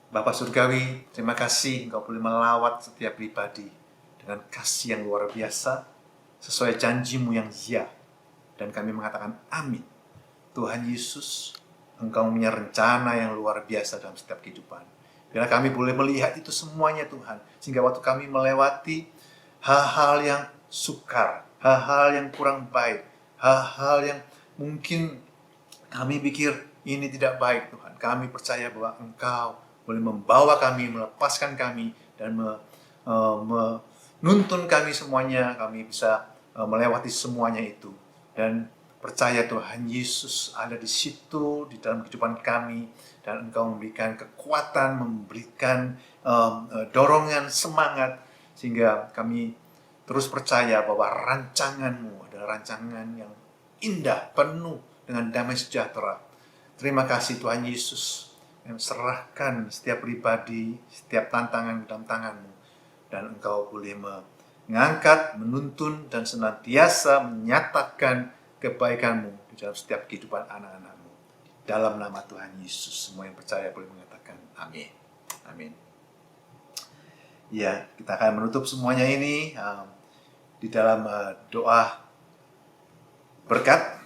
Bapa Surgawi, terima kasih Engkau boleh melawat setiap pribadi dengan kasih yang luar biasa, sesuai janji-Mu yang ya. Dan kami mengatakan amin. Tuhan Yesus, Engkau punya rencana yang luar biasa dalam setiap kehidupan. Biar kami boleh melihat itu semuanya Tuhan. Sehingga waktu kami melewati hal-hal yang sukar, hal-hal yang kurang baik, hal-hal yang mungkin kami pikir ini tidak baik Tuhan. Kami percaya bahwa Engkau boleh membawa kami, melepaskan kami, dan menuntun kami semuanya. Kami bisa melewati semuanya itu. Dan percaya Tuhan Yesus ada di situ, di dalam kehidupan kami. Dan Engkau memberikan kekuatan, memberikan dorongan, semangat. Sehingga kami terus percaya bahwa rancangan-Mu adalah rancangan yang indah, penuh dengan damai sejahtera. Terima kasih Tuhan Yesus, yang serahkan setiap pribadi, setiap tantangan dalam tangan-Mu. Dan Engkau boleh mengangkat, menuntun, dan senantiasa menyatakan kebaikan-Mu di dalam setiap kehidupan anak-anak-Mu. Dalam nama Tuhan Yesus, semua yang percaya boleh mengatakan amin. Amin. Ya, kita akan menutup semuanya ini di dalam doa berkat.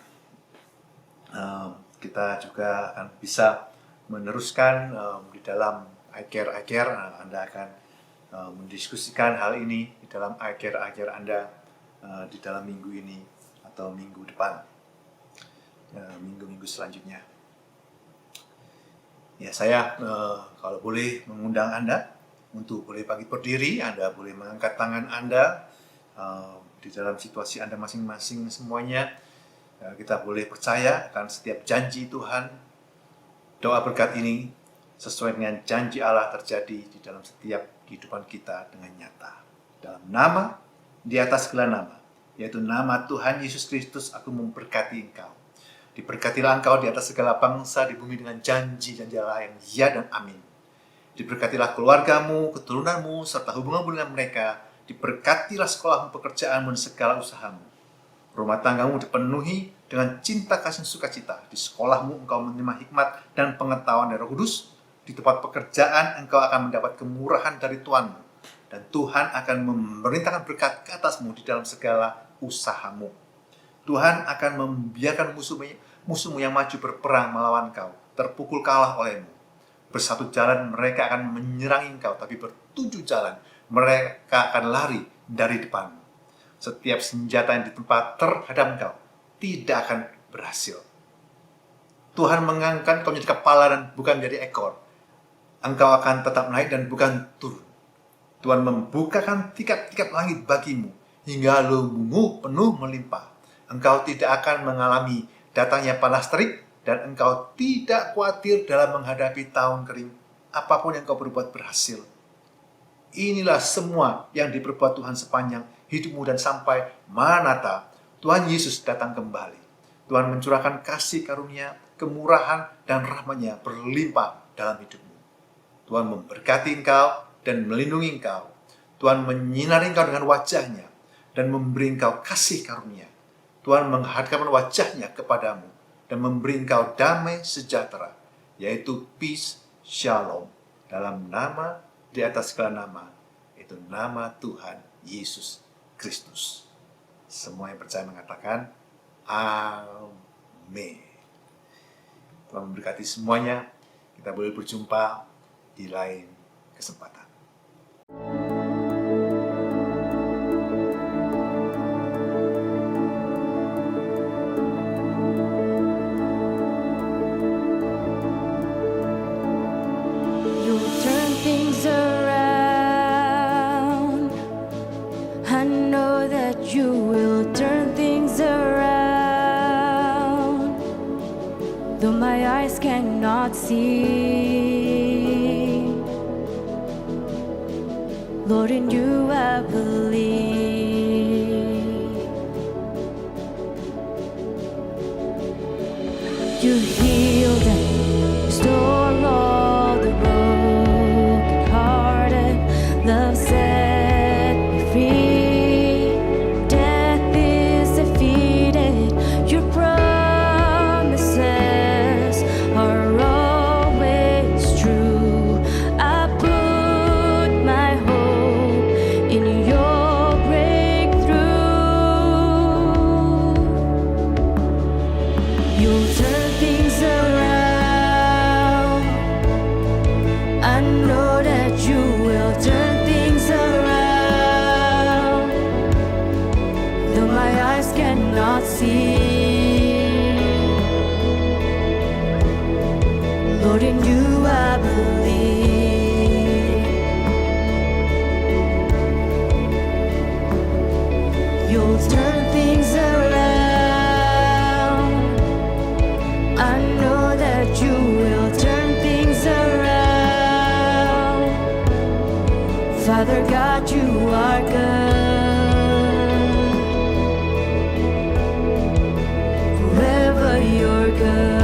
Kita juga akan bisa meneruskan di dalam iCare. Anda akan mendiskusikan hal ini di dalam iCare Anda di dalam minggu ini atau minggu depan, minggu-minggu selanjutnya. Ya, saya kalau boleh mengundang Anda untuk boleh bangkit berdiri. Anda boleh mengangkat tangan Anda di dalam situasi Anda masing-masing semuanya. Kita boleh percaya akan setiap janji Tuhan. Doa berkat ini sesuai dengan janji Allah terjadi di dalam setiap kehidupan kita dengan nyata. Dalam nama, di atas segala nama, yaitu nama Tuhan Yesus Kristus, aku memberkati engkau. Diberkatilah engkau di atas segala bangsa di bumi dengan janji-janji Allah yang ya dan amin. Diberkatilah keluargamu, keturunanmu, serta hubunganmu dengan mereka. Diberkatilah sekolahmu, pekerjaanmu, dan segala usahamu. Rumah tanggamu dipenuhi dengan cinta, kasih, sukacita. Di sekolahmu engkau menerima hikmat dan pengetahuan dari Roh Kudus. Di tempat pekerjaan engkau akan mendapat kemurahan dari Tuhanmu. Dan Tuhan akan memerintahkan berkat ke atasmu di dalam segala usahamu. Tuhan akan membiarkan musuhmu yang maju berperang melawan kau, terpukul kalah olehmu. Bersatu jalan mereka akan menyerang engkau, tapi bertujuh jalan mereka akan lari dari depanmu. Setiap senjata yang ditempa terhadap engkau tidak akan berhasil. Tuhan mengangkat kau menjadi kepala dan bukan menjadi ekor. Engkau akan tetap naik dan bukan turun. Tuhan membukakan tingkat-tingkat langit bagimu hingga lumbungmu penuh melimpah. Engkau tidak akan mengalami datangnya panas terik dan engkau tidak khawatir dalam menghadapi tahun kering. Apapun yang kau berbuat berhasil. Inilah semua yang diperbuat Tuhan sepanjang hidupmu dan sampai manata Tuhan Yesus datang kembali. Tuhan mencurahkan kasih karunia, kemurahan, dan rahmat-Nya berlimpah dalam hidupmu. Tuhan memberkati engkau dan melindungi engkau. Tuhan menyinari engkau dengan wajah-Nya dan memberi engkau kasih karunia. Tuhan menghadapkan wajah-Nya kepadamu dan memberi engkau damai sejahtera, yaitu peace, shalom, dalam nama di atas segala nama, itu nama Tuhan Yesus Kristus. Semua yang percaya mengatakan amin. Tuhan memberkati semuanya. Kita boleh berjumpa di lain kesempatan.
You turn things around. I know that you will turn things around. Though my eyes cannot see, Lord, in you I believe. You healed and restore all the broken-hearted. Love set me free. Death is defeated. Your promises are always true. I put my hope in your breakthrough. You'll turn things around. I know that you will turn things around. Though my eyes cannot see, Lord, in you I believe. You'll turn things around. I know that you will turn things around. Father God, you are good. Forever you're good.